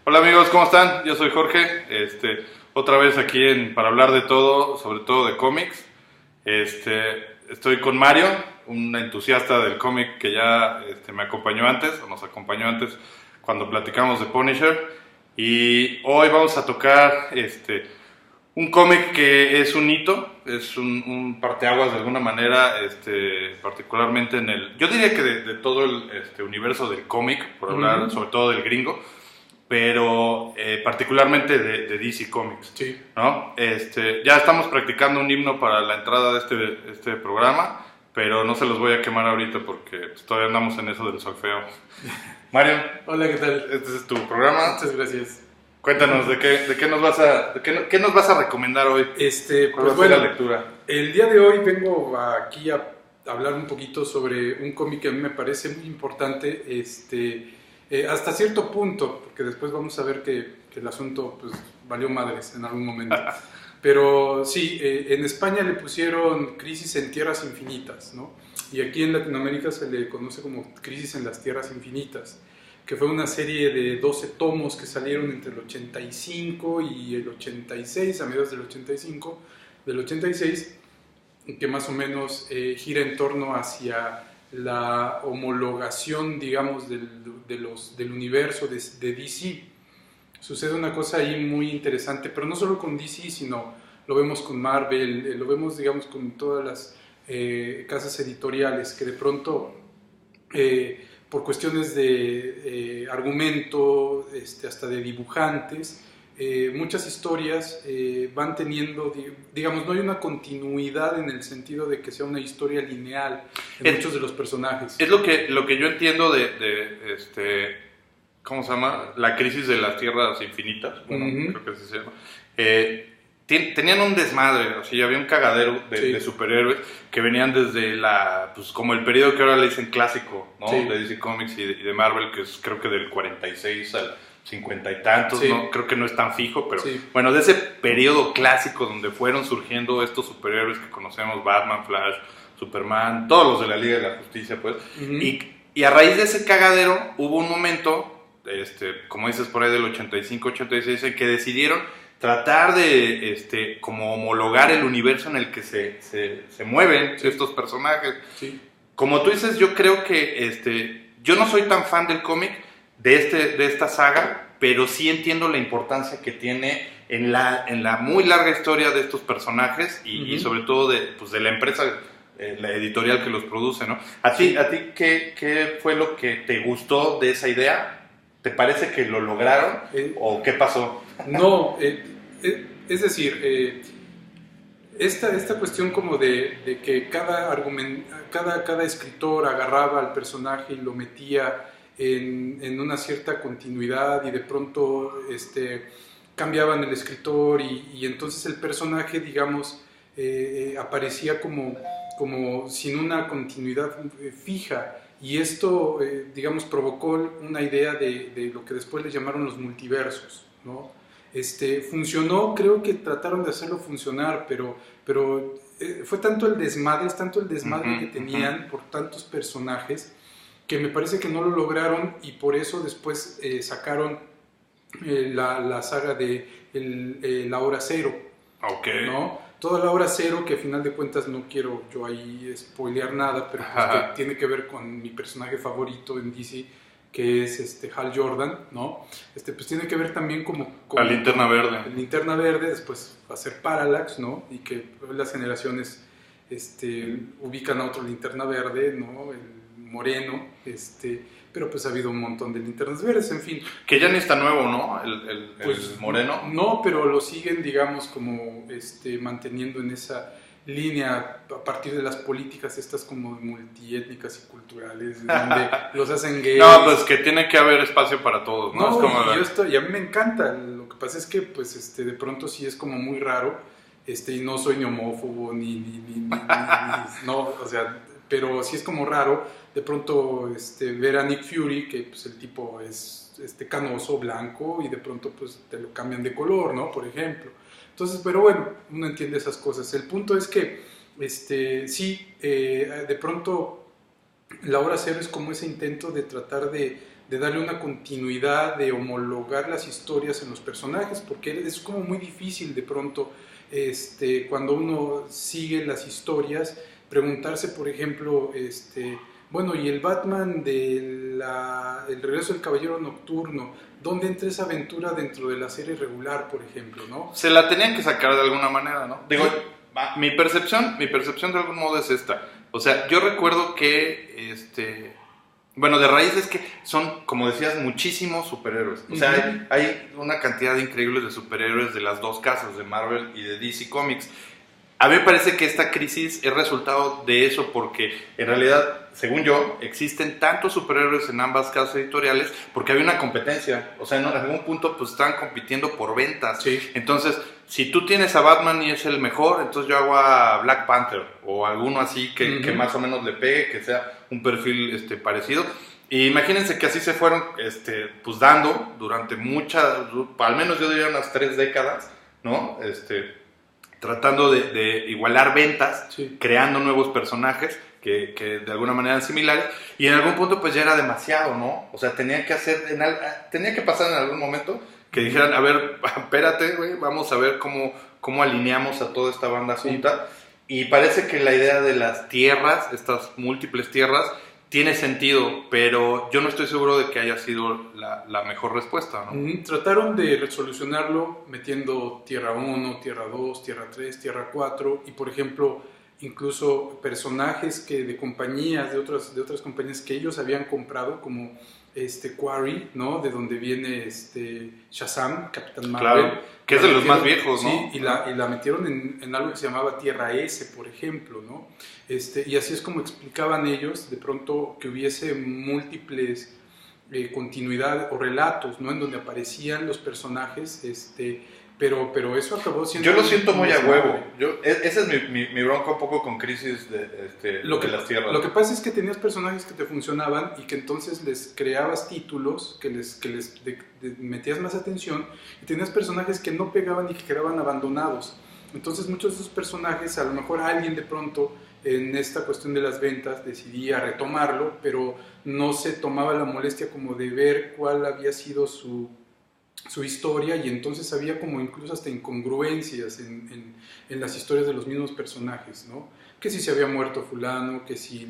Hola amigos, ¿cómo están? Yo soy Jorge, otra vez aquí para hablar de todo, sobre todo de cómics. Estoy con Mario, un entusiasta del cómic que ya me acompañó antes, o nos acompañó antes cuando platicamos de Punisher. Y hoy vamos a tocar un cómic que es un hito, es un parteaguas de alguna manera, particularmente yo diría que de todo el universo del cómic, por hablar sobre todo del gringo, pero particularmente de DC Comics, Sí. ¿no? Ya estamos practicando un himno para la entrada de este programa, pero no se los voy a quemar ahorita porque pues, todavía andamos en eso del solfeo. Mario, Hola, ¿qué tal? este es tu programa. Muchas gracias. Cuéntanos, ¿de qué nos vas a recomendar hoy? ¿Cuál Pues va a ser bueno, la lectura? el día de hoy vengo aquí a hablar un poquito sobre un cómic que a mí me parece muy importante, hasta cierto punto, porque después vamos a ver que el asunto pues, valió madres en algún momento. Pero sí, en España le pusieron Crisis en Tierras Infinitas, ¿no? Y aquí en Latinoamérica se le conoce como Crisis en las Tierras Infinitas, que fue una serie de 12 tomos que salieron entre el 85 y el 86, a mediados del 85, del 86, que más o menos gira en torno hacia la homologación, digamos, del universo de DC. Sucede una cosa ahí muy interesante, pero no solo con DC, sino lo vemos con Marvel, lo vemos, digamos, con todas las casas editoriales que de pronto, por cuestiones de argumento, hasta de dibujantes, muchas historias van teniendo, digamos, no hay una continuidad en el sentido de que sea una historia lineal en muchos de los personajes. Es lo que yo entiendo de ¿cómo se llama? La crisis de las tierras infinitas, bueno, creo que así se llama. Tenían un desmadre, o sea, había un cagadero de superhéroes que venían desde pues como el periodo que ahora le dicen clásico, ¿no? Sí. De DC Comics y de Marvel, que es creo que del 46 al 50 y tantos, Sí. ¿no? Creo que no es tan fijo, pero Sí. bueno, de ese periodo clásico donde fueron surgiendo estos superhéroes que conocemos, Batman, Flash, Superman, todos los de la Liga de la Justicia, pues, y a raíz de ese cagadero hubo un momento, como dices por ahí del 85-86, en que decidieron tratar de como homologar el universo en el que se mueven estos personajes. Sí. Como tú dices, yo creo que yo no soy tan fan del cómic de esta saga, pero sí entiendo la importancia que tiene en la muy larga historia de estos personajes y sobre todo de la empresa, la editorial que los produce, ¿no? ¿A ti qué fue lo que te gustó de esa idea? ¿Te parece que lo lograron o qué pasó? No, es decir, esta cuestión como de que cada escritor agarraba al personaje y lo metía en una cierta continuidad y de pronto cambiaban el escritor y entonces el personaje, digamos, aparecía como sin una continuidad fija. Y esto, digamos, provocó una idea de lo que después le llamaron los multiversos, ¿no? Funcionó, creo que trataron de hacerlo funcionar, pero fue tanto el desmadre que tenían por tantos personajes, que me parece que no lo lograron y por eso después sacaron la saga de la Hora Cero, Okay. ¿no? Toda la Hora Cero, que a final de cuentas no quiero yo ahí spoilear nada, pero pues que tiene que ver con mi personaje favorito en DC, que es Hal Jordan, ¿no? Pues tiene que ver también como La Linterna Verde. La Linterna Verde, después va a ser Parallax, ¿no? Y que las generaciones ubican a otro Linterna Verde, ¿no? El moreno, pero pues ha habido un montón de linternas verdes, en fin. Que ya ni está nuevo, ¿no? El moreno. No, pero lo siguen, digamos, como manteniendo en esa línea a partir de las políticas estas como multiétnicas y culturales, donde los hacen gays. No, pues que tiene que haber espacio para todos, ¿no? No, Es como y a mí me encanta. Lo que pasa es que, pues, de pronto sí es como muy raro, y no soy ni homófobo, ni no, o sea, pero sí es como raro de pronto ver a Nick Fury, que pues el tipo es canoso, blanco, y de pronto pues te lo cambian de color, ¿no? Por ejemplo. Entonces, pero bueno, uno entiende esas cosas. El punto es que, sí, de pronto la Hora Cero es como ese intento de tratar de de darle una continuidad, de homologar las historias en los personajes, porque es como muy difícil de pronto, cuando uno sigue las historias, preguntarse, por ejemplo, bueno, y el Batman de El regreso del Caballero Nocturno, ¿dónde entra esa aventura dentro de la serie regular, por ejemplo, no? Se la tenían que sacar de alguna manera, ¿no? Digo, mi percepción de algún modo es esta. O sea, yo recuerdo que, bueno, de raíz es que son, como decías, muchísimos superhéroes. O sea, hay una cantidad increíble de superhéroes de las dos casas, de Marvel y de DC Comics. A mí me parece que esta crisis es resultado de eso porque en realidad, según yo, existen tantos superhéroes en ambas casas editoriales porque había una competencia. O sea, en algún punto pues estaban compitiendo por ventas. Sí. Entonces, si tú tienes a Batman y es el mejor, entonces yo hago a Black Panther o alguno así que más o menos le pegue, que sea un perfil parecido. Y imagínense que así se fueron pues dando durante al menos yo diría unas 3 décadas, ¿no? Tratando de igualar ventas, sí, creando nuevos personajes que de alguna manera eran similares, y en algún punto pues ya era demasiado, ¿no? O sea, tenía que pasar en algún momento que dijeran, a ver, espérate, güey, vamos a ver cómo alineamos a toda esta banda junta, y parece que la idea de las tierras, estas múltiples tierras, tiene sentido, pero yo no estoy seguro de que haya sido la mejor respuesta, ¿no? Trataron de solucionarlo metiendo Tierra 1, Tierra 2, Tierra 3, Tierra 4 y, por ejemplo, incluso personajes de compañías, de otras compañías que ellos habían comprado, como Quarry, ¿no? De donde viene Shazam, Capitán Marvel. Claro, que es de los más viejos, ¿no? Sí, y la metieron en algo que se llamaba Tierra S, por ejemplo, ¿no? Y así es como explicaban ellos, de pronto, que hubiese múltiples continuidad o relatos, ¿no? En donde aparecían los personajes, pero eso acabó siendo... Yo lo siento muy a huevo. Esa es mi bronca un poco con Crisis de las Tierras. Lo que pasa es que tenías personajes que te funcionaban y que entonces les creabas títulos, que les metías más atención, y tenías personajes que no pegaban y que quedaban abandonados. Entonces muchos de esos personajes, a lo mejor alguien de pronto en esta cuestión de las ventas decidía retomarlo, pero no se tomaba la molestia como de ver cuál había sido su historia, y entonces había como incluso hasta incongruencias en las historias de los mismos personajes, ¿no? Que si se había muerto fulano, que si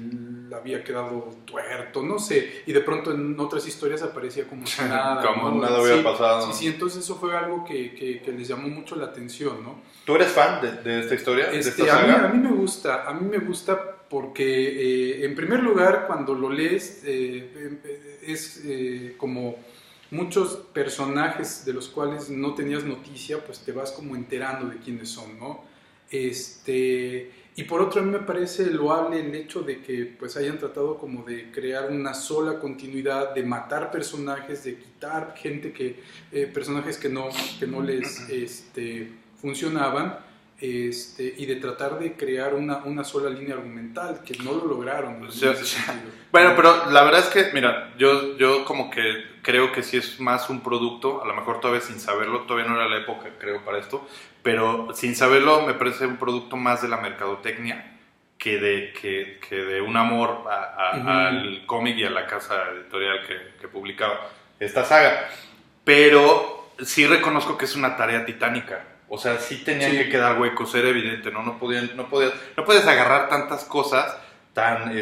había quedado tuerto, no sé, y de pronto en otras historias aparecía como si nada, como ¿no? nada había pasado. Sí, entonces eso fue algo que les llamó mucho la atención, ¿no? ¿Tú eres fan de esta historia? ¿De esta saga? A mí me gusta porque en primer lugar cuando lo lees es como muchos personajes de los cuales no tenías noticia, pues te vas como enterando de quiénes son, ¿no? Y por otro, a mí me parece loable el hecho de que pues hayan tratado como de crear una sola continuidad, de matar personajes, de quitar personajes que no les funcionaban, y de tratar de crear una sola línea argumental, que no lo lograron. Bueno, pero la verdad es que, mira, yo como que creo que sí es más un producto, a lo mejor todavía sin saberlo, todavía no era la época, creo, para esto, pero sin saberlo me parece un producto más de la mercadotecnia que de un amor al cómic y a la casa editorial que publicaba esta saga. Pero sí reconozco que es una tarea titánica. O sea, sí tenían que quedar huecos, era evidente, ¿no? No puedes agarrar tantas cosas tan,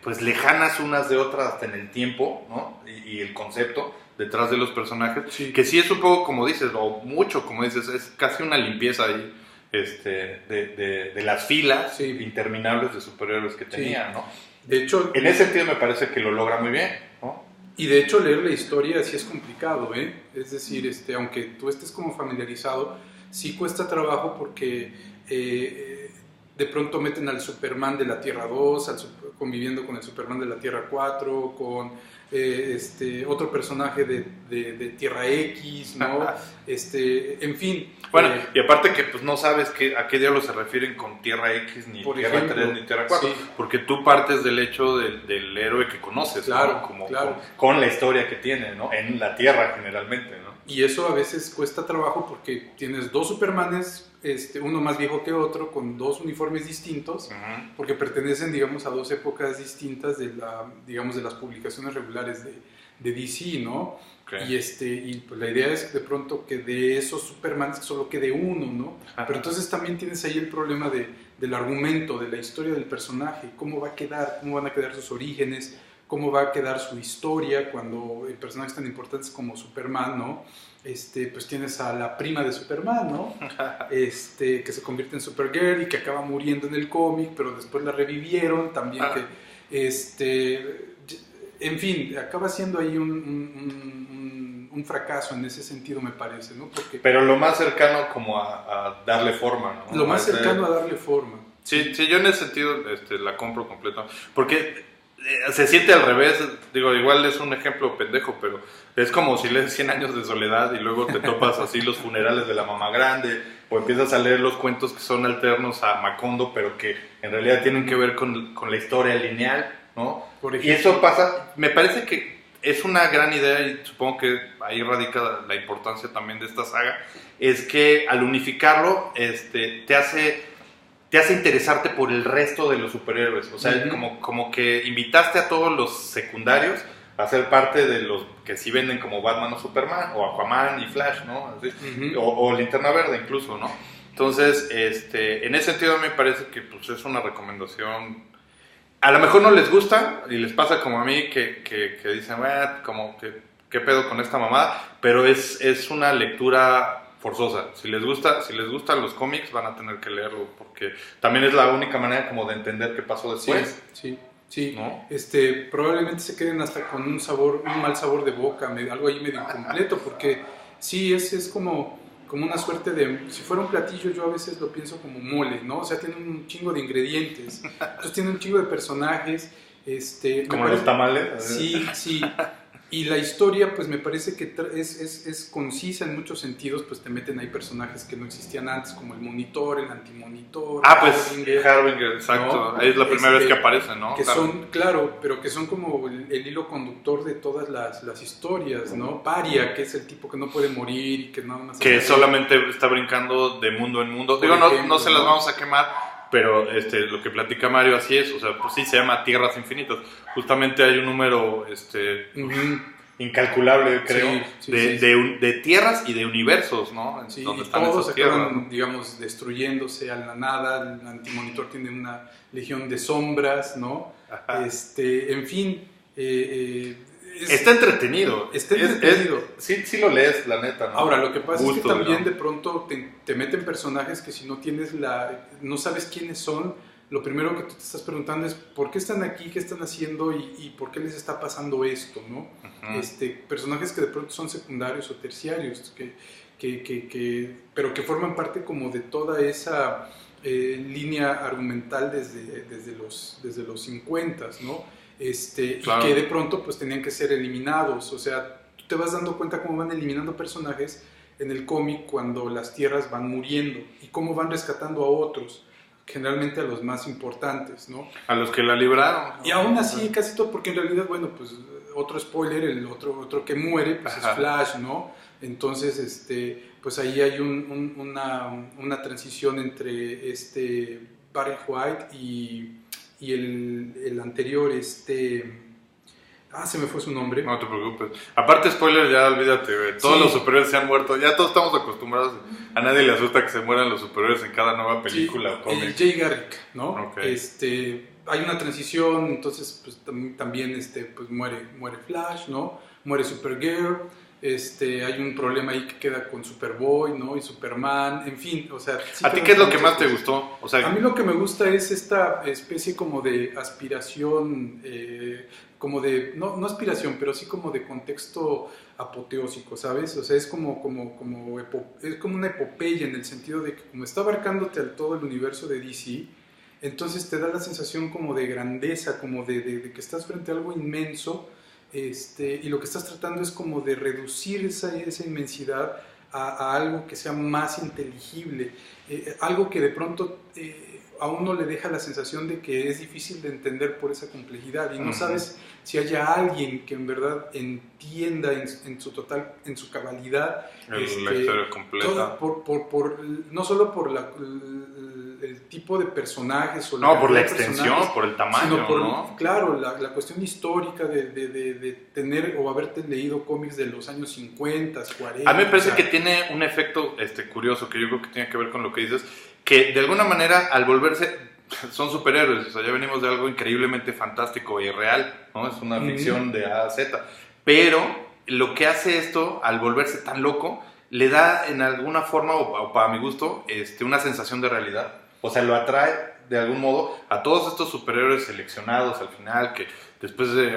pues lejanas unas de otras hasta en el tiempo, ¿no? Y el concepto detrás de los personajes, que sí es un poco como dices, o mucho como dices, es casi una limpieza ahí, de las filas interminables de superhéroes que tenían, ¿no? De hecho, en ese sentido me parece que lo logra muy bien, ¿no? Y de hecho leer la historia sí es complicado, ¿eh? Es decir, aunque tú estés como familiarizado, sí cuesta trabajo porque de pronto meten al Superman de la Tierra 2, conviviendo con el Superman de la Tierra 4, con otro personaje de Tierra X, ¿no? En fin. Bueno, y aparte que pues no sabes a qué diablos se refieren con Tierra X, ni Tierra 3, ni Tierra 4, porque tú partes del hecho del héroe que conoces, claro, ¿no? Como, claro. Con la historia que tiene, ¿no? En la Tierra generalmente, ¿no? Y eso a veces cuesta trabajo porque tienes dos Supermanes, uno más viejo que otro, con dos uniformes distintos, porque pertenecen, digamos, a dos épocas distintas de las publicaciones regulares de DC, ¿no? Okay. Y pues la idea es de pronto que de esos Supermans solo quede uno, ¿no? Pero entonces también tienes ahí el problema del argumento, de la historia del personaje, cómo va a quedar, cómo van a quedar sus orígenes, cómo va a quedar su historia cuando en personajes tan importantes como Superman, ¿no? Pues tienes a la prima de Superman, ¿no? Que se convierte en Supergirl y que acaba muriendo en el cómic, pero después la revivieron también, en fin, acaba siendo ahí un fracaso en ese sentido, me parece, ¿no? Pero lo más cercano como a darle forma, ¿no? Lo más cercano a darle forma. Sí, yo en ese sentido la compro completa, porque se siente al revés, digo, igual es un ejemplo pendejo, pero es como si lees 100 años de soledad y luego te topas así los funerales de la mamá grande, o empiezas a leer los cuentos que son alternos a Macondo, pero que en realidad tienen que ver con la historia lineal, ¿no? Y eso pasa, me parece que es una gran idea y supongo que ahí radica la importancia también de esta saga, es que al unificarlo te hace interesarte por el resto de los superhéroes, o sea, como que invitaste a todos los secundarios a ser parte de los que sí venden como Batman o Superman, o Aquaman y Flash, ¿no? Así, o Linterna Verde incluso, ¿no? Entonces, en ese sentido me parece que pues, es una recomendación. A lo mejor no les gusta y les pasa como a mí que dicen, como que qué pedo con esta mamada, pero es una lectura forzosa. Si les gustan los cómics van a tener que leerlo porque también es la única manera como de entender qué pasó después. Sí. ¿No? Probablemente se queden hasta con un mal sabor de boca, algo ahí medio incompleto, porque sí, es como una suerte de, si fuera un platillo yo a veces lo pienso como mole, ¿no? O sea, tiene un chingo de ingredientes, entonces tiene un chingo de personajes, como los tamales. Sí. Y la historia, pues me parece que es concisa en muchos sentidos, pues te meten ahí personajes que no existían antes, como el Monitor, el Antimonitor. Harbinger, exacto. ¿No? Es la primera vez que aparece, ¿no? Que son, claro, pero que son como el hilo conductor de todas las historias, ¿no? Paria, que es el tipo que no puede morir y que nada más... Que solamente está brincando de mundo en mundo. Digo, no se las vamos a quemar, pero lo que platica Mario así es, o sea, pues sí se llama Tierras Infinitas. Justamente hay un número incalculable, creo, de tierras y de universos, ¿no? Sí, donde y están todos esas tierras, acaban, ¿no? digamos, destruyéndose a la nada. El Antimonitor tiene una legión de sombras, ¿no? En fin... está entretenido. Está entretenido. Sí lo lees, la neta, ¿no? Ahora, lo que pasa es que también de pronto te meten personajes que si no no sabes quiénes son, lo primero que tú te estás preguntando es ¿por qué están aquí? ¿Qué están haciendo? ¿Y por qué les está pasando esto? ¿No? Personajes que de pronto son secundarios o terciarios, pero que forman parte como de toda esa línea argumental desde los 50, ¿no? Claro. Y que de pronto pues tenían que ser eliminados, o sea, tú te vas dando cuenta cómo van eliminando personajes en el cómic cuando las tierras van muriendo y cómo van rescatando a otros, generalmente a los más importantes, ¿no? A los que la libraron. Y aún así, casi todo, porque en realidad, bueno, pues otro spoiler, el otro que muere, pues es Flash, ¿no? Entonces, pues ahí hay una transición entre Barry White y el anterior, se me fue su nombre. No te preocupes. Aparte, spoiler, ya olvídate, güey. Todos los superhéroes se han muerto. Ya todos estamos acostumbrados. A nadie le asusta que se mueran los superhéroes en cada nueva película o cómic. Jay Garrick, ¿no? Okay. Hay una transición, entonces pues también pues muere Flash, ¿no? Muere Supergirl. Hay un problema ahí que queda con Superboy, ¿no? Y Superman, en fin, o sea... ¿A ti qué es lo que más te gustó? O sea, a mí lo que me gusta es esta especie como de aspiración, como de... No aspiración, pero sí como de contexto apoteósico, ¿sabes? O sea, es como una epopeya en el sentido de que como está abarcándote al todo el universo de DC, entonces te da la sensación como de grandeza, como de que estás frente a algo inmenso. Y lo que estás tratando es como de reducir esa inmensidad a algo que sea más inteligible, algo que de pronto a uno le deja la sensación de que es difícil de entender por esa complejidad y no sabes si haya alguien que en verdad entienda en su cabalidad la historia completa, no solo por el tipo de personajes o No, por la cantidad de extensión, personajes, por el tamaño, sino por, ¿no? claro, la cuestión histórica de tener o haberte leído cómics de los años 50, 40. A mí me parece o sea, que tiene un efecto curioso, que yo creo que tiene que ver con lo que dices, que de alguna manera al volverse, son superhéroes, o sea, ya venimos de algo increíblemente fantástico y real, ¿no? Es una ficción de A a Z, pero lo que hace esto, al volverse tan loco, le da en alguna forma, o para mi gusto, una sensación de realidad. O sea, lo atrae de algún modo a todos estos superhéroes seleccionados al final, que después de...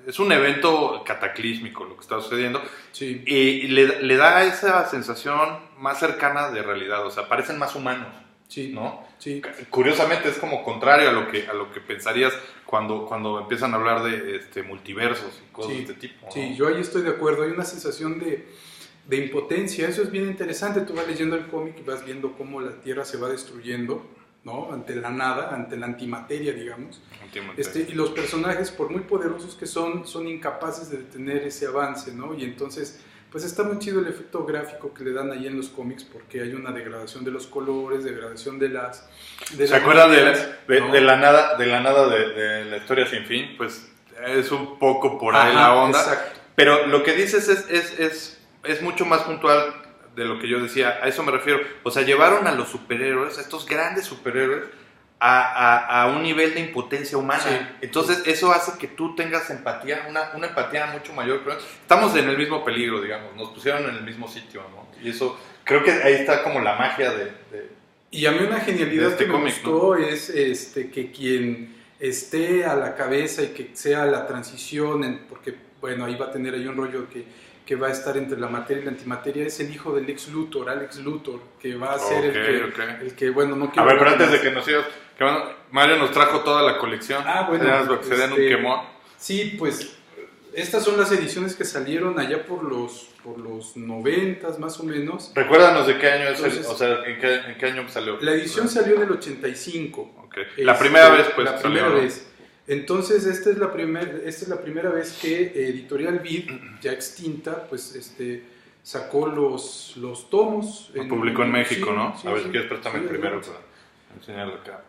es un evento cataclísmico lo que está sucediendo, sí. y le da esa sensación más cercana de realidad, o sea, parecen más humanos, Sí, ¿no? sí. Curiosamente es como contrario a lo que pensarías cuando empiezan a hablar de multiversos y cosas de este tipo, ¿no? Sí, yo ahí estoy de acuerdo, hay una sensación de impotencia, eso es bien interesante, tú vas leyendo el cómic y vas viendo cómo la Tierra se va destruyendo, ¿no? Ante la nada, ante la antimateria, digamos. Y los personajes, por muy poderosos que son incapaces de detener ese avance, ¿no? Y entonces, pues está muy chido el efecto gráfico que le dan ahí en los cómics, porque hay una degradación de los colores, degradación de las... ¿Se acuerdan ¿no? de la nada de la historia sin fin? Pues es un poco por ahí la onda. Exacto. Pero lo que dices es mucho más puntual de lo que yo decía, a eso me refiero. O sea, llevaron a los superhéroes, a estos grandes superhéroes, a un nivel de impotencia humana. Sí. Entonces, eso hace que tú tengas empatía, una empatía mucho mayor. Pero estamos en el mismo peligro, digamos, nos pusieron en el mismo sitio, ¿no? Y eso, creo que ahí está como la magia Y a mí una genialidad que me gustó, ¿no? Es que quien esté a la cabeza y que sea la transición, porque, bueno, ahí va a tener ahí un rollo que va a estar entre la materia y la antimateria, es el hijo del Lex Luthor, Alex Luthor, que va a ser el que, bueno, no quiero... A ver, pero antes de que nos sigas, que bueno, Mario nos trajo toda la colección. Bueno, para que se den un quemón. Sí, pues, estas son las ediciones que salieron allá por los 90s, más o menos. Recuérdanos de qué año es. Entonces, o sea, ¿en qué año salió? La edición salió en el 85. Okay. La primera vez, pues. La primera vez. Entonces, esta es la primera vez que Editorial Vid, ya extinta, pues sacó los tomos. Lo publicó en México, sí, ¿no? Sí, a ver, sí, si quieres préstame sí, primero para enseñarlo acá.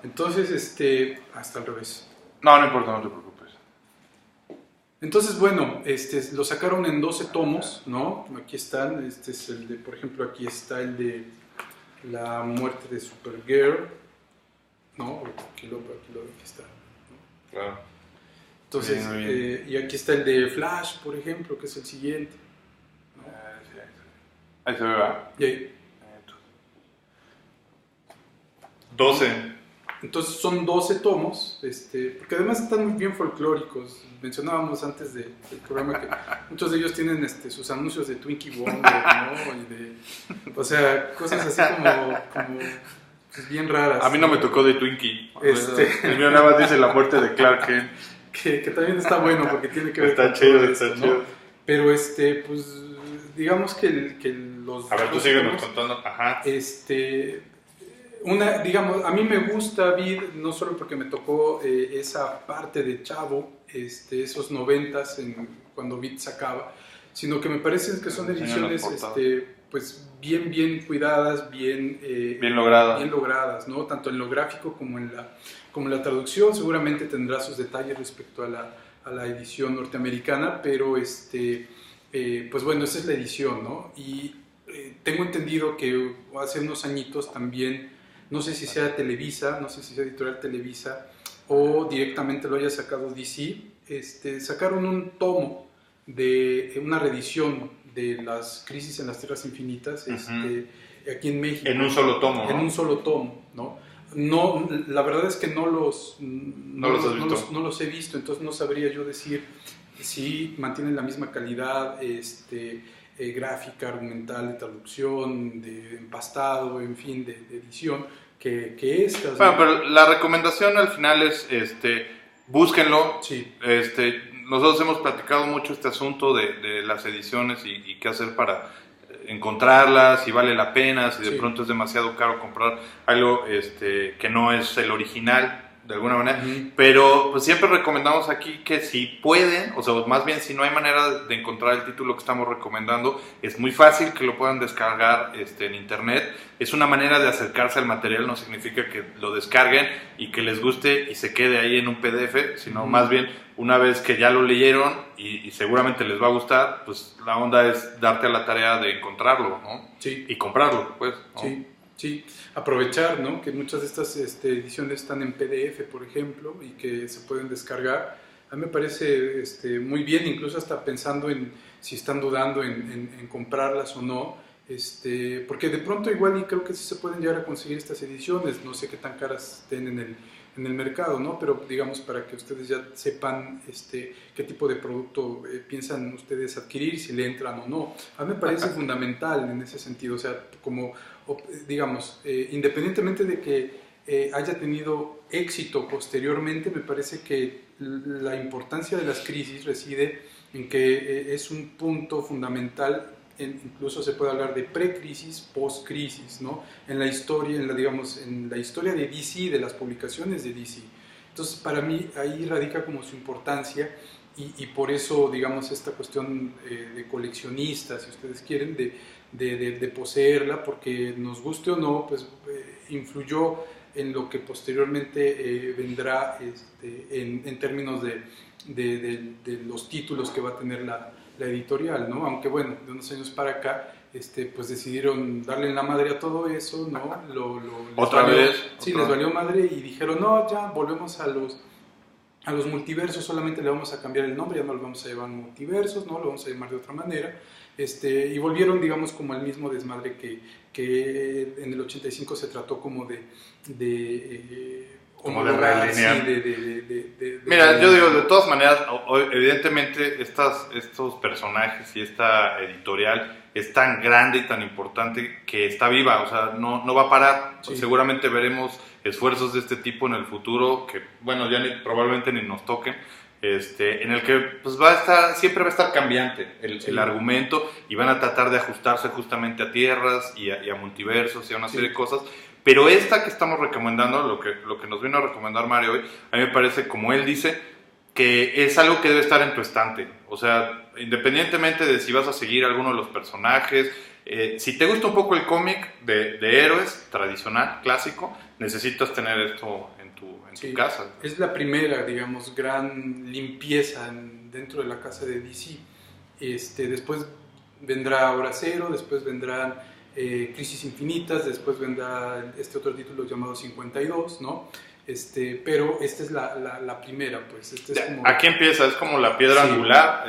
Entonces, hasta al revés. No importa, no te preocupes. Entonces, bueno, lo sacaron en 12 tomos, ¿no? Aquí están, este es el de, por ejemplo, aquí está el de la muerte de Supergirl, ¿no? Aquí está, ¿no? Claro. Entonces, bien. Y aquí está el de Flash, por ejemplo, que es el siguiente, ¿no? Sí, ahí se ve, ¿verdad? Y ahí. 12. Entonces son 12 tomos, porque además están muy bien folclóricos. Mencionábamos antes del programa que muchos de ellos tienen sus anuncios de Twinkie Wonder, ¿no? O sea, cosas así como pues, bien raras. A mí no me tocó de Twinkie. El mío nada más dice la muerte de Clark Kent. Que también está bueno porque tiene que ver está con chido, todo está esto, chido. ¿no? Pero digamos digamos que los... A ver, tú síguenos contando. Ajá. Digamos, a mí me gusta Vid, no solo porque me tocó esa parte de Chavo, esos 90s, cuando Vid sacaba, sino que me parece que son ediciones pues bien cuidadas, bien logradas, ¿no? Tanto en lo gráfico como en la traducción. Seguramente tendrá sus detalles respecto a la edición norteamericana, pero pues bueno, esa es la edición, ¿no? Y tengo entendido que hace unos añitos también, no sé si sea Televisa, no sé si sea Editorial Televisa o directamente lo haya sacado DC, sacaron un tomo de una reedición de las Crisis en las Tierras Infinitas, aquí en México. En un solo tomo, ¿no? En un solo tomo, ¿no? No, la verdad es que no los he visto, entonces no sabría yo decir si mantienen la misma calidad gráfica, argumental, de traducción, de empastado, en fin, de edición que estas. Bueno, pero la recomendación al final es búsquenlo. Sí. Nosotros hemos platicado mucho este asunto de las ediciones y qué hacer para encontrarlas, si vale la pena, si de pronto es demasiado caro comprar algo que no es el original de alguna manera, Ujú. pero pues siempre recomendamos aquí que si pueden, o sea, más bien si no hay manera de encontrar el título que estamos recomendando, es muy fácil que lo puedan descargar en internet. Es una manera de acercarse al material, no significa que lo descarguen y que les guste y se quede ahí en un PDF, sino más bien una vez que ya lo leyeron y seguramente les va a gustar, pues la onda es darte a la tarea de encontrarlo, ¿no? Sí. Y comprarlo, pues, ¿no? Sí, sí, aprovechar, ¿no? Que muchas de estas ediciones están en PDF, por ejemplo, y que se pueden descargar. A mí me parece muy bien, incluso hasta pensando en si están dudando en comprarlas o no, porque de pronto igual y creo que sí se pueden llegar a conseguir estas ediciones, no sé qué tan caras estén en el mercado, ¿no? Pero digamos para que ustedes ya sepan qué tipo de producto piensan ustedes adquirir, si le entran o no. A mí me parece fundamental en ese sentido, o sea, como digamos, independientemente de que haya tenido éxito posteriormente, me parece que la importancia de las crisis reside en que es un punto fundamental, incluso se puede hablar de pre-crisis, post-crisis, ¿no? En la historia, digamos, en la historia de DC, de las publicaciones de DC. Entonces, para mí ahí radica como su importancia y por eso, digamos, esta cuestión de coleccionista, si ustedes quieren, de poseerla, porque nos guste o no, pues influyó en lo que posteriormente vendrá en términos de los títulos que va a tener la editorial, ¿no? Aunque bueno, de unos años para acá, pues decidieron darle en la madre a todo eso, ¿no? ¿Otra vez? Sí, les valió madre y dijeron, no, ya volvemos a los multiversos, solamente le vamos a cambiar el nombre, ya no lo vamos a llamar multiversos, ¿no? Lo vamos a llamar de otra manera. Y volvieron, digamos, como al mismo desmadre que en el 85 se trató como como de realinear. Mira, yo digo, de todas maneras, evidentemente estos personajes y esta editorial es tan grande y tan importante que está viva, o sea, no va a parar. Sí. Seguramente veremos esfuerzos de este tipo en el futuro que, bueno, ya probablemente ni nos toquen. En el que pues siempre va a estar cambiante el argumento y van a tratar de ajustarse justamente a tierras y a multiversos y a una serie de cosas, pero esta que estamos recomendando, lo que nos vino a recomendar Mario hoy, a mí me parece, como él dice, que es algo que debe estar en tu estante, o sea, independientemente de si vas a seguir alguno de los personajes, si te gusta un poco el cómic de héroes tradicional, clásico, necesitas tener esto en tu casa. Es la primera, digamos, gran limpieza dentro de la casa de DC. Después vendrá Hora Cero, después vendrán Crisis Infinitas, después vendrá este otro título llamado 52, ¿no? Pero esta es la primera, pues. Es como... Aquí empieza, es como la piedra angular.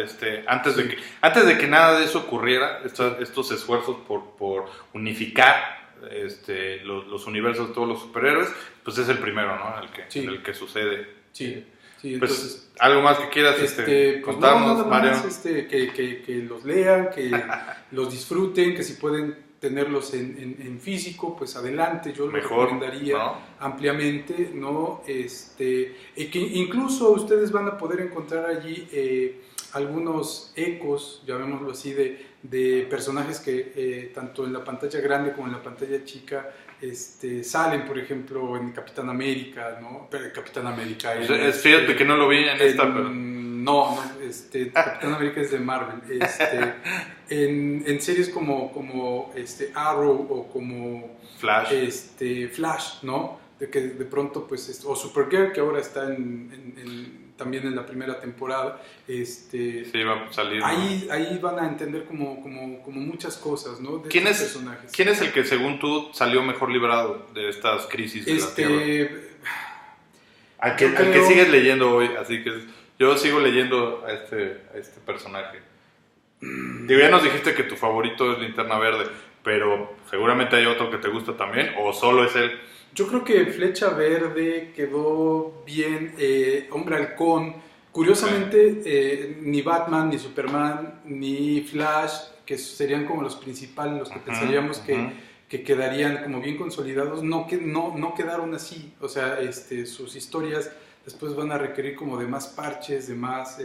Antes de que nada de eso ocurriera, estos esfuerzos por unificar los universos de todos los superhéroes, pues es el primero, ¿no? El que sucede. Sí, pues, entonces... ¿algo más que quieras contarnos, no, Mario? Más, que los lean, que los disfruten, que si pueden tenerlos en físico, pues adelante, yo lo recomendaría ampliamente, ¿no? Y que incluso ustedes van a poder encontrar allí algunos ecos, llamémoslo así, de personajes que tanto en la pantalla grande como en la pantalla chica salen, por ejemplo, en Capitán América, ¿no? Capitán América. Fíjate que no lo vi en esta, pero... No, Capitán América es de Marvel. En series como Arrow o como Flash, ¿no? De que de pronto, pues, o Supergirl, que ahora está también en la primera temporada. Sí, va a salir. Ahí van a entender como muchas cosas, ¿no? De ¿Quién es el que, según tú, salió mejor librado de estas crisis de la Tierra? Al que sigues leyendo hoy, así que yo sigo leyendo a este personaje. Digo, ya nos dijiste que tu favorito es Linterna Verde, pero seguramente hay otro que te gusta también, o solo es él. Yo creo que Flecha Verde quedó bien, Hombre Halcón. Curiosamente, ni Batman, ni Superman, ni Flash, que serían como los principales, los que pensaríamos que quedarían como bien consolidados, no quedaron así. O sea, sus historias después van a requerir como de más parches, de más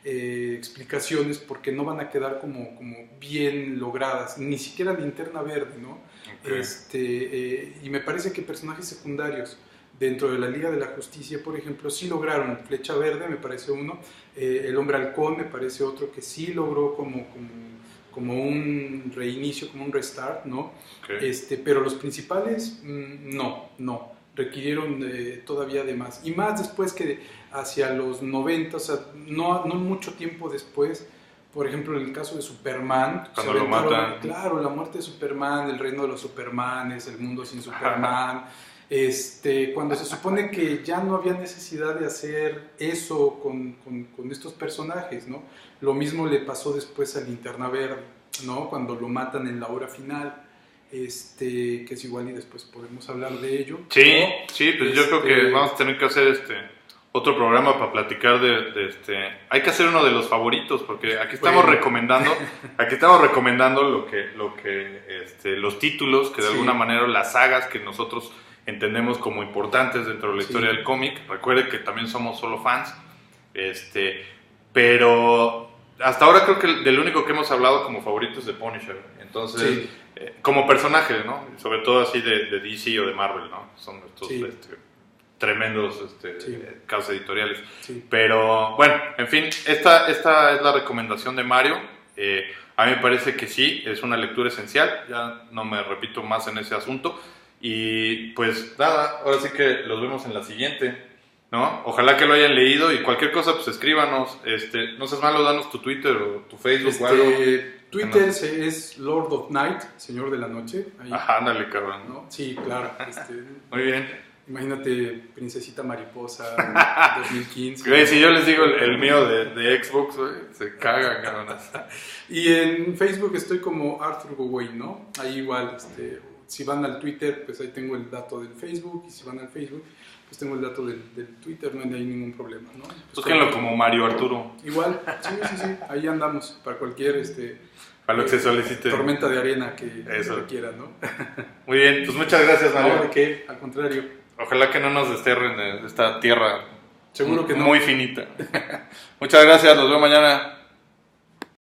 explicaciones, porque no van a quedar como bien logradas, ni siquiera Linterna Verde, ¿no? Y me parece que personajes secundarios dentro de la Liga de la Justicia, por ejemplo, sí lograron. Flecha Verde me parece uno, El Hombre Halcón me parece otro que sí logró como un reinicio, como un restart, ¿no? Okay. Pero los principales, no, requirieron todavía de más. Y más después que hacia los 90, o sea, no mucho tiempo después, por ejemplo, en el caso de Superman, cuando lo matan. Claro, la muerte de Superman, el reino de los Supermanes, el mundo sin Superman. Cuando se supone que ya no había necesidad de hacer eso con estos personajes, ¿no? Lo mismo le pasó después a Linterna Verde, ¿no? Cuando lo matan en la hora final, que es igual y después podemos hablar de ello. Sí, ¿no? Sí, pues yo creo que vamos a tener que hacer otro programa para platicar hay que hacer uno de los favoritos, porque aquí estamos recomendando los títulos que de alguna manera, las sagas que nosotros entendemos como importantes dentro de la historia del cómic. Recuerde que también somos solo fans, pero hasta ahora creo que del único que hemos hablado como favorito es de Punisher. Entonces, como personaje, ¿no? Sobre todo así de DC o de Marvel, ¿no? Son estos tremendos casos editoriales. Sí. Pero bueno, en fin, esta es la recomendación de Mario. A mí me parece que sí, es una lectura esencial. Ya no me repito más en ese asunto. Y pues nada, ahora sí que los vemos en la siguiente, ¿no? Ojalá que lo hayan leído y cualquier cosa, pues escríbanos. No seas malo, danos tu Twitter o tu Facebook o algo. Twitter es Lord of Night, Señor de la Noche. Ahí. Ajá, ándale, cabrón. ¿No? Sí, claro. Muy bien. Imagínate Princesita Mariposa 2015. Güey, si yo les digo el mío de Xbox, güey, se cagan, cabrón. Y en Facebook estoy como Arthur Goway, ¿no? Ahí igual, si van al Twitter, pues ahí tengo el dato del Facebook, y si van al Facebook, pues tengo el dato del Twitter, no hay ningún problema, ¿no? Búsquenlo como Mario Arturo. Igual, sí, ahí andamos, para cualquier para lo que se solicite. Tormenta de arena que quiera, ¿no? Muy bien, pues muchas gracias, Mario. No, ¿de qué? Al contrario. Ojalá que no nos desterren de esta tierra. Seguro que no. Muy finita. Muchas gracias, los veo mañana.